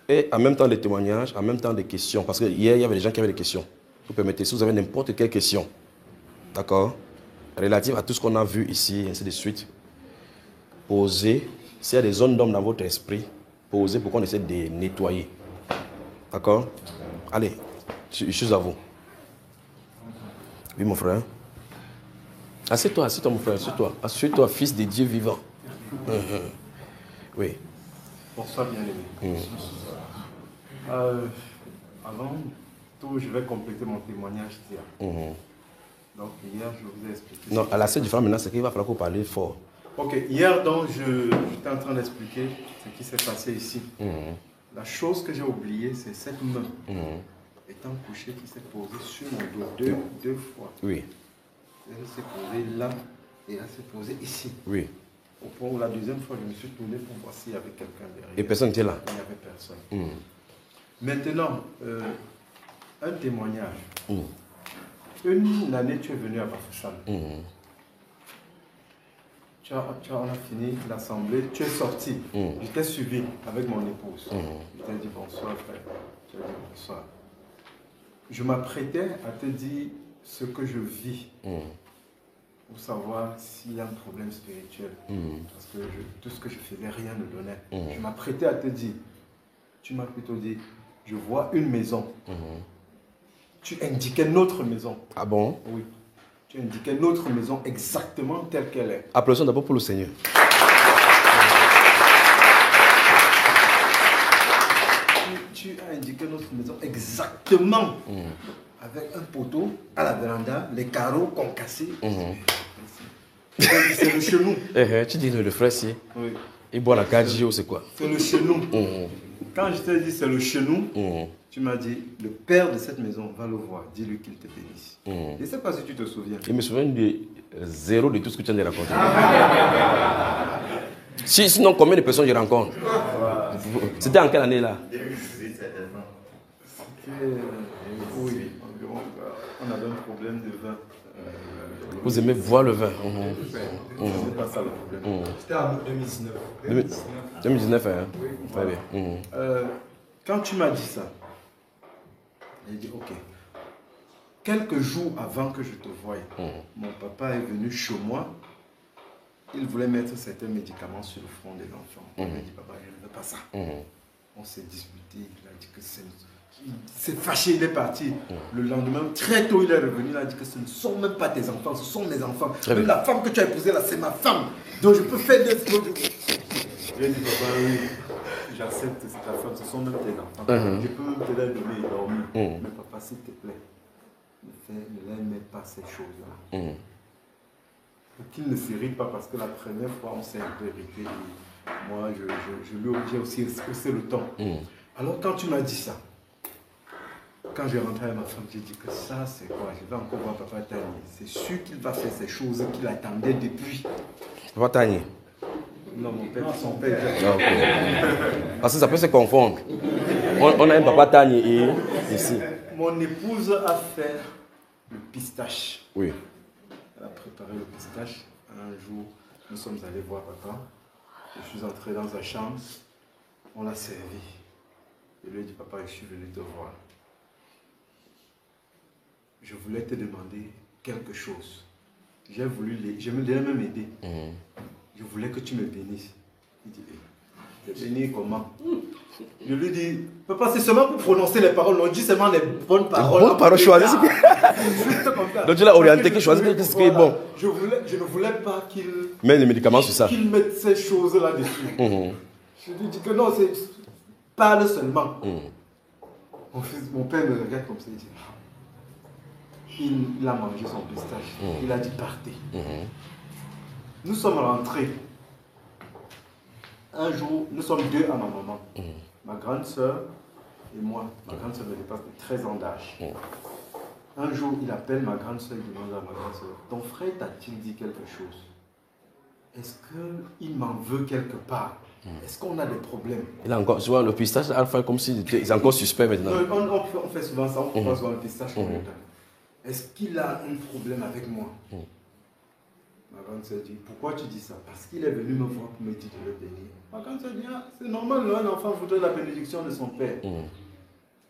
Et en même temps des témoignages, en même temps des questions. Parce que hier, il y avait des gens qui avaient des questions. Vous permettez, si vous avez n'importe quelle question, d'accord, relative à tout ce qu'on a vu ici, et ainsi de suite, posez. S'il y a des zones d'ombre dans votre esprit, posez pour qu'on essaie de les nettoyer. D'accord? Allez, je suis à vous. Oui, mon frère. Assieds-toi, mon frère, assieds-toi. Assieds-toi, fils de Dieu vivant. Oui. Bonsoir, bien-aimé. Avant tout, je vais compléter mon témoignage d'hier. Donc, hier, je vous ai expliqué. Non, à la scène du frère, maintenant, c'est qu'il va falloir qu'on parle fort. Ok, hier, donc, j'étais en train d'expliquer ce qui s'est passé ici. La chose que j'ai oubliée, c'est cette main étant couchée qui s'est posée sur mon dos deux fois. Oui. Elle s'est posée là et elle s'est posée ici. Oui. Au point où la deuxième fois, je me suis tourné pour voir s'il y avait quelqu'un derrière. Et personne n'était là? Il n'y avait personne. Maintenant, un témoignage. Une année, tu es venu à Bafoussam. On a fini l'assemblée, tu es sorti. Je t'ai suivi avec mon épouse. Je t'ai dit bonsoir, frère. Tu as dit bonsoir. Je m'apprêtais à te dire ce que je vis pour savoir s'il y a un problème spirituel. Parce que tout ce que je faisais, rien ne donnait. Je m'apprêtais à te dire. Tu m'as plutôt dit, je vois une maison. Tu indiquais notre maison. Ah bon? Oui. Tu indiquais notre maison exactement telle qu'elle est. Applaudissons d'abord pour le Seigneur. Tu as indiqué notre maison exactement. Avec un poteau à la véranda, les carreaux concassés. C'est le chenou. Tu dis le frère si. Oui. Il boit la Kajio, c'est quoi? C'est le chenou. Quand je t'ai dit c'est le chenou, tu m'as dit, le père de cette maison va le voir, dis-lui qu'il te bénisse. Je ne sais pas si tu te souviens. Je me souviens de zéro de tout ce que tu viens de raconter. Sinon, combien de personnes je rencontre? C'était en quelle année là? Oui, environ. On avait un problème de vin. Vous aimez voir le vin? C'est pas ça le problème. C'était en 2019. 2019, hein? Oui, Très bien. Quand tu m'as dit ça, j'ai dit ok. Quelques jours avant que je te voie, mon papa est venu chez moi. Il voulait mettre certains médicaments sur le front des enfants. Il m'a dit papa, je ne veux pas ça. On s'est disputé. Il a dit que c'est. Il s'est fâché, il est parti. Le lendemain, très tôt, il est revenu. Il a dit que ce ne sont même pas tes enfants, ce sont mes enfants. Même la femme que tu as épousée là, c'est ma femme. Donc je peux faire des choses. J'ai dit papa, oui. J'accepte, c'est ta femme, ce sont même tes enfants. Je peux même te la donner et dormir. Mais papa, s'il te plaît, ne l'aime pas ces choses-là. Pour qu'il ne s'irrite pas, parce que la première fois, on s'est un peu irrité. Moi, j'ai aussi haussé le ton. Alors, quand tu m'as dit ça, quand j'ai rentré avec ma femme, j'ai dit que ça, c'est quoi? Je vais encore voir papa Tani. C'est sûr qu'il va faire ces choses qu'il attendait depuis. Papa Tani? Non, mon père, son père. Parce que ça peut se confondre. On a un papa Tani et ici. Mon épouse a fait le pistache. Oui. Elle a préparé le pistache. Un jour, nous sommes allés voir papa. Je suis entré dans sa chambre. On l'a servi. Je lui ai dit, papa, je suis venu te voir. Je voulais te demander quelque chose. Je me l'ai même aidé. Je voulais que tu me bénisses. Il dit, te bénir comment? Je lui dis, papa, c'est seulement pour prononcer les paroles. On dit seulement les bonnes paroles. Les bonnes paroles choisies. Donc tu l'as orienté, qu'il choisit ce qui est bon. Je ne voulais pas qu'il mette les médicaments sur ça. Qu'il mette ces choses là-dessus. Je lui dis que non, c'est parle seulement. Mon père me regarde comme ça, il dit, il a mangé son pistache. Il a dit partez. Nous sommes rentrés. Un jour, nous sommes deux à ma maman. Ma grande soeur et moi. Ma grande soeur me dépasse de 13 ans d'âge. Un jour, il appelle ma grande soeur et demande à ma grande soeur, ton frère t'a-t-il dit quelque chose? Est-ce qu'il m'en veut quelque part? Est-ce qu'on a des problèmes? Il a encore, souvent, le pistache, Alpha, comme s'il était encore suspect maintenant. Non, on fait souvent ça, on passe souvent le pistache. Est-ce qu'il a un problème avec moi? Ma grande soeur dit, pourquoi tu dis ça? Parce qu'il est venu me voir pour me dire de le bénir. Quand tu dis, c'est normal, un enfant voudrait la bénédiction de son père.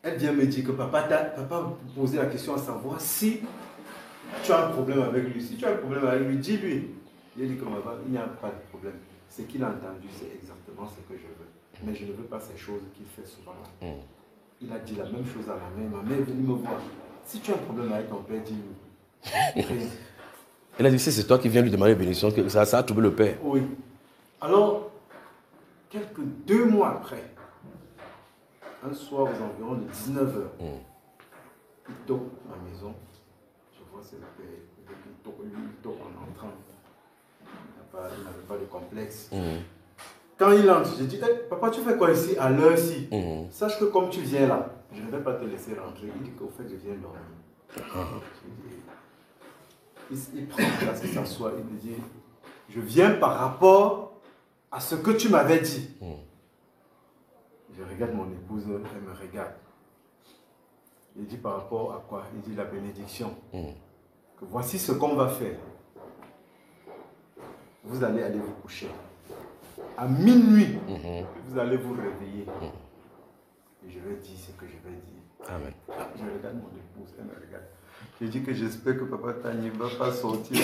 Elle vient me dire que papa posait la question à savoir si tu as un problème avec lui. Si tu as un problème avec lui, dis-lui. Il dit que maman, il n'y a pas de problème. Ce qu'il a entendu, c'est exactement ce que je veux. Mais je ne veux pas ces choses qu'il fait souvent là. Il a dit la même chose à ma mère. Ma mère est venue me voir. Si tu as un problème avec ton père, dis-lui. Elle a dit, c'est toi qui viens lui demander la bénédiction, que ça a troublé le père. Oui. Alors, quelques 2 mois après, un soir aux environs de 19h, il toque à ma maison. Je vois c'est le père. Il toque en entrant. Il n'avait pas de complexe. Quand il entre, je dis, hey, papa, tu fais quoi ici à l'heure-ci? Sache que comme tu viens là, je ne vais pas te laisser rentrer. Il dit qu'au fait, je viens dormir. Il prend place, il s'assoit, il me dit, je viens par rapport à ce que tu m'avais dit. Je regarde mon épouse, elle me regarde. Il dit par rapport à quoi? Il dit la bénédiction. Que voici ce qu'on va faire. Vous allez aller vous coucher. À minuit, vous allez vous réveiller. Et je vais dire ce que je vais dire. Amen. Je regarde mon épouse, elle me regarde. Je dis que j'espère que Papa Tani ne va pas sortir.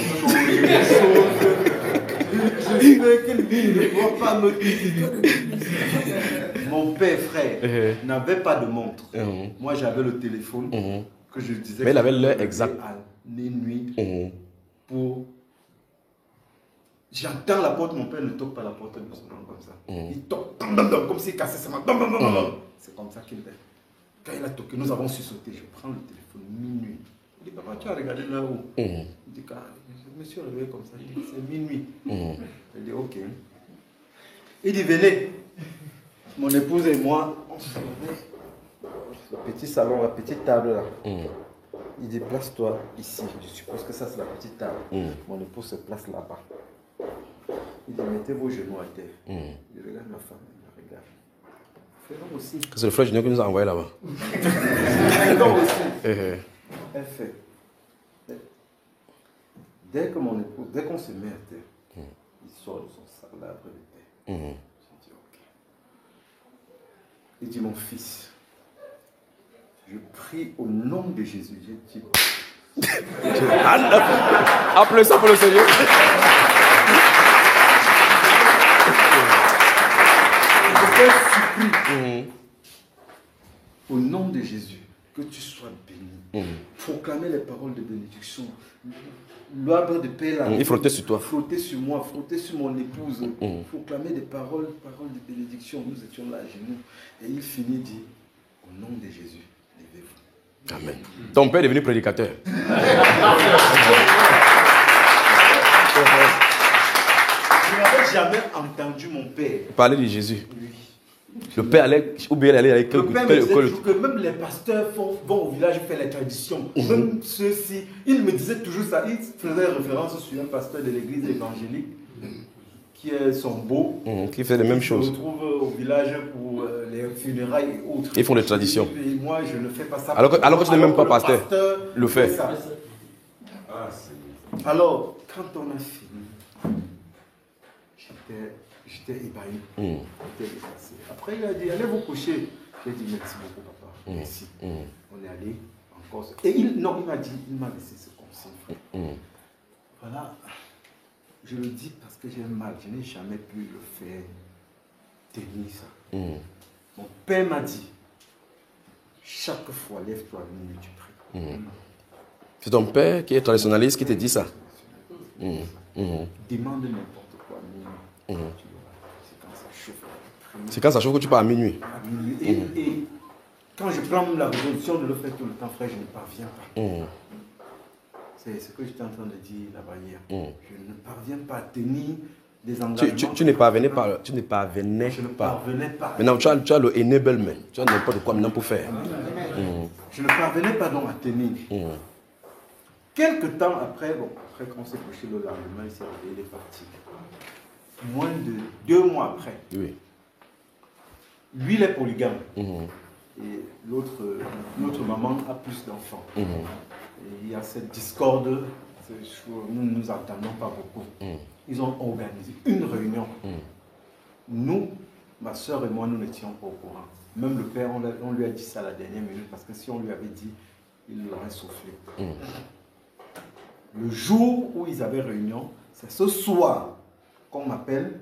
J'espère qu'il ne voit pas notre Mon père, frère, n'avait pas de montre. Moi, j'avais le téléphone que je disais. Mais il avait l'heure exacte. À minuit pour. J'entends la porte, mon père ne toque pas la porte doucement comme ça. Il toque, comme s'il cassait sa main. C'est comme ça qu'il fait. Quand il a toqué, nous avons sursauté. Je prends le téléphone, minuit. Il dit, papa, tu as regardé là-haut? Il dit, je me suis réveillé comme ça. Il dit, c'est minuit. Il dit, ok. Il dit, venez. Mon épouse et moi, on se réveille. Le petit salon, la petite table là. Il dit, place-toi ici. Je suppose que ça, c'est la petite table. Mon épouse se place là-bas. Il dit, mettez vos genoux à terre. Je regarde ma femme, elle me regarde. Faisons aussi. C'est le frère Junior qui nous a envoyé là-bas. Faisons aussi. Elle fait. Dès qu'on se met à terre, il sort de son sabre de terre. Je dis, ok. Il dit, mon fils, je prie au nom de Jésus. J'ai dit, Applaudissez pour le Seigneur. Je supplie au nom de Jésus que tu sois béni. Proclamer les paroles de bénédiction. L'arbre de paix là. Il frottait sur toi. Frotter sur moi, frotter sur mon épouse. Proclamer des paroles de bénédiction. Nous étions là à genoux. Et il finit dit, au nom de Jésus, levez-vous. Amen. Ton père est devenu prédicateur. Je n'avais jamais entendu mon père parler de Jésus. Le père allait, ou bien il allait avec le père me disait toujours que même les pasteurs vont au village faire les traditions. Même ceux-ci, il me disait toujours ça. Il faisait référence sur un pasteur de l'église évangélique qui est son beau. Qui fait les mêmes choses. Se retrouve au village pour les funérailles et autres. Ils font des traditions. Et moi, je ne fais pas ça. Alors que tu n'es même pas pasteur. Le fait. Alors, quand on a fini, j'étais ébahi. J'étais dépassé. Après, il a dit, allez vous coucher. J'ai dit, merci beaucoup, papa. Merci. On est allé encore. Et il m'a laissé ce conseil, frère. Voilà. Je le dis parce que j'ai mal. Je n'ai jamais pu le faire tenir ça. Mon père m'a dit, chaque fois, lève-toi à minuit, tu pries. C'est ton père qui est traditionnaliste qui te dit ça. Demande n'importe quoi à minuit. C'est quand ça chauffe. C'est quand ça chauffe que tu pars à minuit. À minuit. Et quand je prends la résolution de le faire tout le temps, frère, je ne parviens pas. C'est ce que j'étais en train de dire là-bas hier. Je ne parviens pas à tenir des engagements. Tu ne parvenais pas. Je ne parvenais pas. Maintenant, tu as le enablement. Tu as n'importe quoi maintenant pour faire. Je ne parvenais pas donc à tenir. Quelque temps après, après qu'on s'est couché le lendemain, il s'est réveillé, il est parti. Moins de 2 mois après. Oui. Lui, il est polygame. Et notre maman a plus d'enfants. Et il y a cette discorde. Nous ne nous entendons pas beaucoup. Ils ont organisé une réunion. nous, ma soeur et moi, nous n'étions pas au courant. Même le père, on lui a dit ça à la dernière minute parce que si on lui avait dit, il l'aurait soufflé. Le jour où ils avaient réunion, c'est ce soir qu'on m'appelle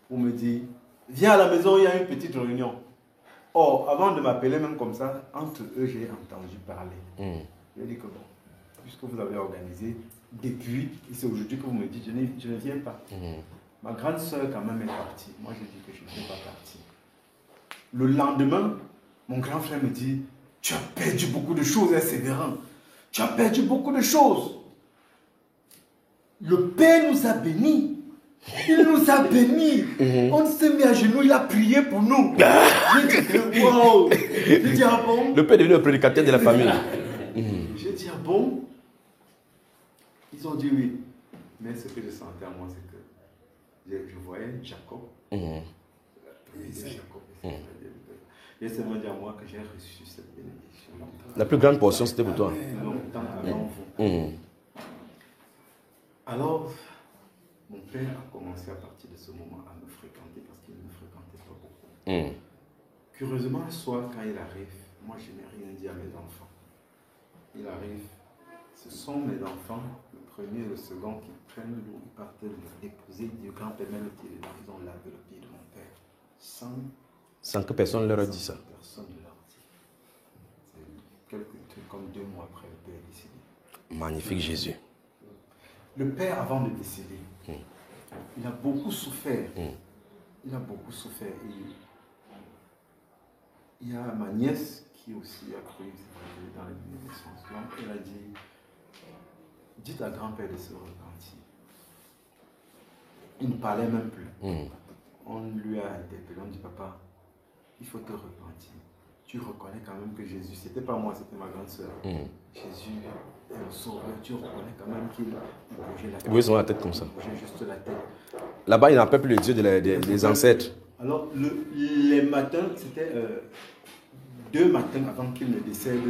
pour me dire, viens à la maison, il y a une petite réunion. Or, avant de m'appeler même comme ça, entre eux, j'ai entendu parler. J'ai dit que bon, puisque vous avez organisé depuis, et c'est aujourd'hui que vous me dites, je ne viens pas. Ma grande soeur quand même est partie. Moi, j'ai dit que je ne suis pas parti. Le lendemain, mon grand frère me dit, tu as perdu beaucoup de choses, hein, Sévérin. Tu as perdu beaucoup de choses. Le Père nous a bénis. Il nous a bénis. On s'est mis à genoux, il a prié pour nous. J'ai dit, wow. J'ai dit, ah bon? Le Père est devenu le prédicateur de la famille. J'ai dit, ah bon? Ils ont dit oui. Mais ce que je sentais à moi, c'est que je voyais Jacob. Jacob. Et c'est moi à moi que j'ai reçu cette bénédiction. La plus grande portion, c'était pour toi. Longtemps avant vous. Alors, mon père a commencé à partir de ce moment à me fréquenter parce qu'il ne me fréquentait pas beaucoup. Curieusement, un soir, quand il arrive, moi je n'ai rien dit à mes enfants. Il arrive, ce sont mes enfants, le premier et le second, qui prennent l'eau, ils partent le déposer du grand-père, même le pied dedans, ils ont lavé le pied de mon père. Sans que personne leur a dit ça. Personne ne leur dit. C'est quelques trucs comme 2 mois après, le père est décédé. Magnifique Jésus. Le père, avant de décéder, il a beaucoup souffert. Il a beaucoup souffert. Et il y a ma nièce qui aussi a cru dans les naissances. Donc, elle a dit, dites à grand-père de se repentir. Il ne parlait même plus. On lui a interpellé, on dit, papa, il faut te repentir. Tu reconnais quand même que Jésus, c'était pas moi, c'était ma grande soeur. Jésus est le sauveur, tu reconnais quand même qu'il bougeait la tête. Oui, ils ont la tête comme ça. Il bougeait juste la tête. Là-bas, il n'appelle plus le Dieu des ancêtres. Alors, les matins, c'était 2 matins avant qu'il ne décède.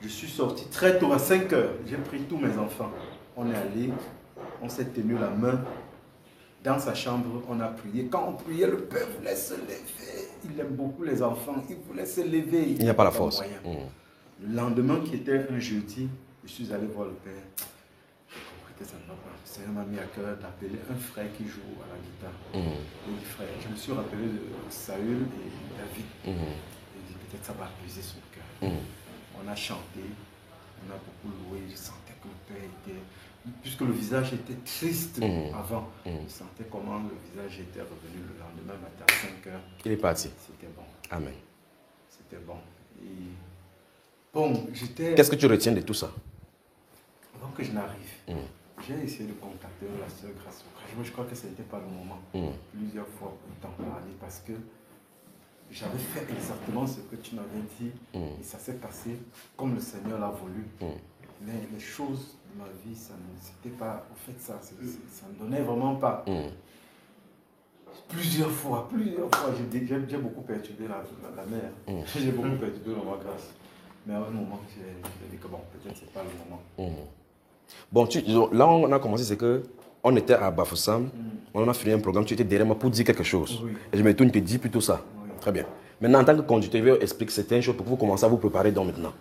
Je suis sorti très tôt, à 5 heures. J'ai pris tous mes enfants. On est allé, on s'est tenu la main. Dans sa chambre, on a prié. Quand on priait, le Père voulait se lever. Il aime beaucoup les enfants. Il voulait se lever. Il n'y a pas la force. Le lendemain, qui était un jeudi, je suis allé voir le Père. J'ai compris que ça ne va pas. Le Seigneur m'a mis à cœur d'appeler un frère qui joue à la guitare. Et frère, je me suis rappelé de Saül et David. Et dit peut-être ça va apaiser son cœur. On a chanté, on a beaucoup loué. Je sentais que le Père était... Puisque le visage était triste avant, je sentais comment le visage était revenu le lendemain matin à 5 heures. Il est parti. C'était bon. Amen. C'était bon. Et bon, j'étais... Qu'est-ce que tu retiens de tout ça? Avant que je n'arrive, j'ai essayé de contacter la sœur grâce au Christ. Je crois que ce n'était pas le moment. Plusieurs fois pour t'en parler parce que j'avais fait exactement ce que tu m'avais dit et ça s'est passé comme le Seigneur l'a voulu. Mais les choses de ma vie, ça ne c'était pas, en fait, ça ne donnait vraiment pas. Plusieurs fois, j'ai beaucoup perturbé la mère. J'ai beaucoup perturbé ma grâce. Mais à un moment, j'ai dit que bon, peut-être c'est pas le moment. Bon, là, on a commencé, c'est que on était à Bafoussam, on a fini un programme, tu étais derrière moi pour dire quelque chose. Et je me tourne, tu te dis plutôt ça. Très bien. Maintenant, en tant que conducteur, je vais expliquer certaines choses pour que vous commenciez à vous préparer donc maintenant.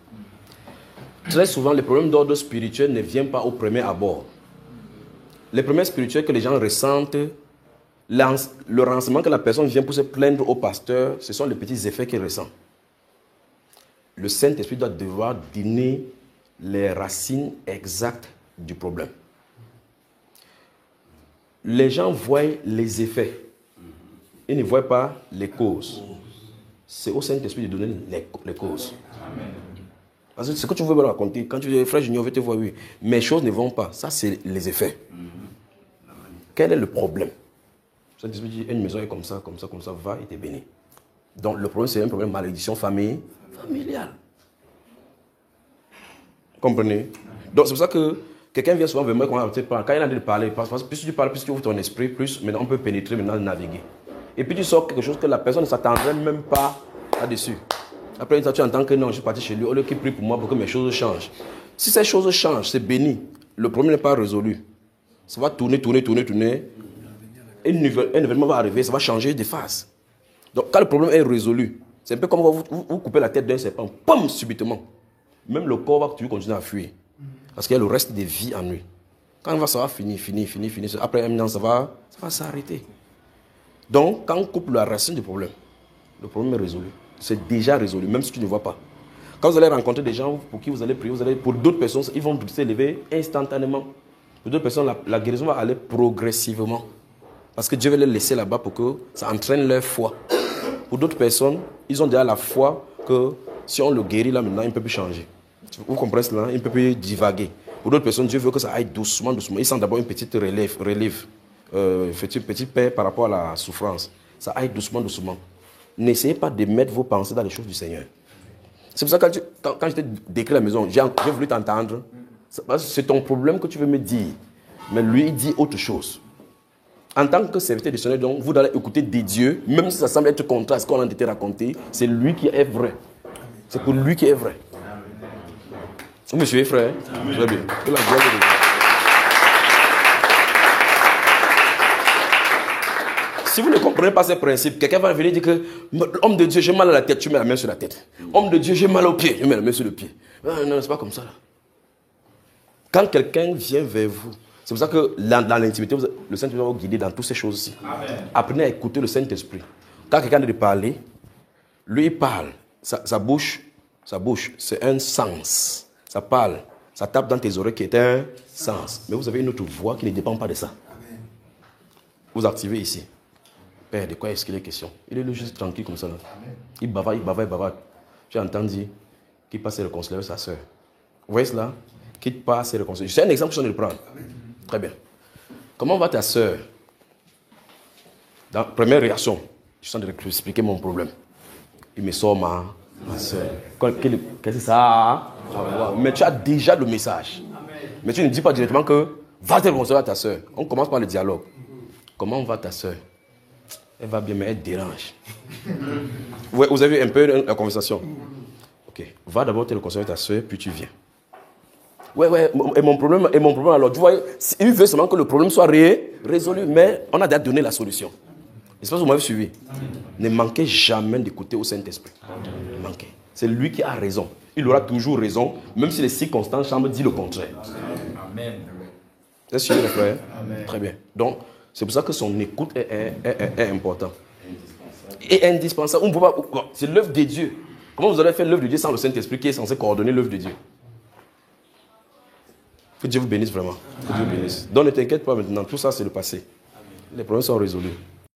Très souvent, les problèmes d'ordre spirituel ne viennent pas au premier abord. Les problèmes spirituels que les gens ressentent, le renseignement que la personne vient pour se plaindre au pasteur, ce sont les petits effets qu'il ressent. Le Saint-Esprit doit devoir donner les racines exactes du problème. Les gens voient les effets. Ils ne voient pas les causes. C'est au Saint-Esprit de donner les causes. Amen. Parce que ce que tu veux me raconter, quand tu dis frère Junior, je vais te voir, oui, mes choses ne vont pas. Ça, c'est les effets. Quel est le problème? Saint-Esprit dit, une maison est comme ça, va et t'es béni. Donc le problème, c'est un problème de malédiction familiale. Comprenez? Donc c'est pour ça que quelqu'un vient souvent vers moi quand il a de parler, parce que plus tu parles, plus tu ouvres ton esprit, plus maintenant on peut pénétrer, maintenant naviguer. Et puis tu sors quelque chose que la personne ne s'attendrait même pas là-dessus. Après, tu entends que non, je suis parti chez lui, au lieu qu'il prie pour moi pour que mes choses changent. Si ces choses changent, c'est béni. Le problème n'est pas résolu. Ça va tourner. un événement va arriver, ça va changer de phase. Donc, quand le problème est résolu, c'est un peu comme vous coupez la tête d'un serpent, pam, subitement. Même le corps va toujours continuer à fuir. Parce qu'il y a le reste des vies en lui. Quand ça va finir. Après un an, ça va s'arrêter. Donc, quand on coupe la racine du problème, le problème est résolu. C'est déjà résolu, même si tu ne vois pas. Quand vous allez rencontrer des gens pour qui vous allez prier, pour d'autres personnes, ils vont s'élever instantanément. Pour d'autres personnes, la guérison va aller progressivement. Parce que Dieu va les laisser là-bas pour que ça entraîne leur foi. Pour d'autres personnes, ils ont déjà la foi que si on le guérit là maintenant, il ne peut plus changer. Vous comprenez cela? Il ne peut plus divaguer. Pour d'autres personnes, Dieu veut que ça aille doucement. Ils sentent d'abord une petite petite paix par rapport à la souffrance. Ça aille doucement. N'essayez pas de mettre vos pensées dans les choses du Seigneur. C'est pour ça que quand je t'ai décrit la maison, j'ai voulu t'entendre. C'est ton problème que tu veux me dire. Mais lui, il dit autre chose. En tant que serviteur du Seigneur, donc, vous allez écouter des dieux, même si ça semble être contraire à ce qu'on a été raconté, c'est lui qui est vrai. C'est pour lui qui est vrai. Vous me suivez, frère? Très bien. Que la gloire de Dieu. Si vous ne comprenez pas ces principes, quelqu'un va venir dire que homme de Dieu, j'ai mal à la tête, tu mets la main sur la tête. Homme de Dieu, j'ai mal au pied, tu mets la main sur le pied. Non, c'est pas comme ça. Là. Quand quelqu'un vient vers vous, c'est pour ça que dans l'intimité, le Saint-Esprit va vous guider dans toutes ces choses-ci. Apprenez à écouter le Saint-Esprit. Quand quelqu'un doit parler, lui il parle. Sa bouche, c'est un sens. Ça parle, ça tape dans tes oreilles qui est un sens. Mais vous avez une autre voix qui ne dépend pas de ça. Vous activez ici. Père, de quoi est-ce qu'il est question? Il est juste tranquille comme ça. Là. Il bavarde. J'ai entendu qu'il passe et réconcilier avec sa soeur. Vous voyez cela? Qu'il passe et réconcilier. C'est un exemple que je viens de prendre. Très bien. Comment va ta soeur? Première réaction, je sens de expliquer mon problème. Il me sort ma soeur. Qu'est-ce que ça? Mais tu as déjà le message. Mais tu ne dis pas directement que va te réconcilier à ta soeur. On commence par le dialogue. Comment va ta soeur? Elle va bien, mais elle dérange. Vous avez un peu la conversation. Ok. Va d'abord te réconcilier avec ta soeur, puis tu viens. Ouais. Et mon problème alors, tu vois, il veut seulement que le problème soit résolu, mais on a déjà donné la solution. J'espère que vous m'avez suivi. Ne manquez jamais d'écouter au Saint-Esprit. Manquez. C'est lui qui a raison. Il aura toujours raison, même si les circonstances semblent dire le contraire. Amen. Est-ce que le frère? Très bien. Donc, c'est pour ça que son écoute est important. Et indispensable. On peut pas, c'est l'œuvre de Dieu. Comment vous allez faire l'œuvre de Dieu sans le Saint-Esprit qui est censé coordonner l'œuvre de Dieu? Que Dieu vous bénisse vraiment. Que Dieu vous bénisse. Donc ne t'inquiète pas maintenant. Tout ça, c'est le passé. Les problèmes sont résolus.